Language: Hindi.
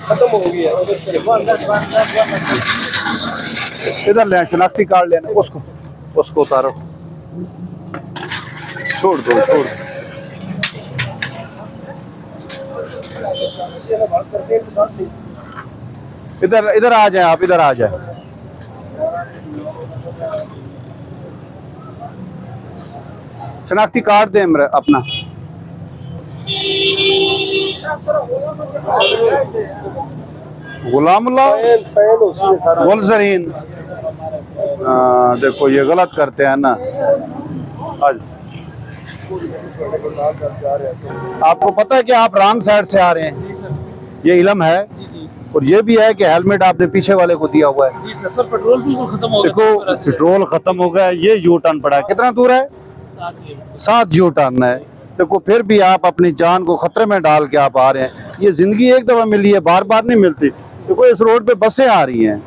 खत्म हो गई है। इधर ले शनाख्ती कार्ड लेना, उसको उसको उतारो, छोड़ दो छोड़। इधर इधर आ जाए, आप इधर आ जाए। शनाख्ती कार्ड दे अपना। गुलामुल्लाह वलजरीन। देखो ये गलत करते हैं ना। आज आपको पता है कि आप रॉन्ग साइड से आ रहे हैं, ये इल्म है। और ये भी है कि हेलमेट आपने पीछे वाले को दिया हुआ है। जी सर, पेट्रोल बिल्कुल खत्म हो गया। देखो पेट्रोल खत्म हो गया, ये यू टर्न पड़ा है, कितना दूर है? 7 यू टर्न है। देखो फिर भी आप अपनी जान को खतरे में डाल के आप आ रहे हैं। ये जिंदगी एक दफा मिली है, बार बार नहीं मिलती। देखो इस रोड पे बसें आ रही हैं,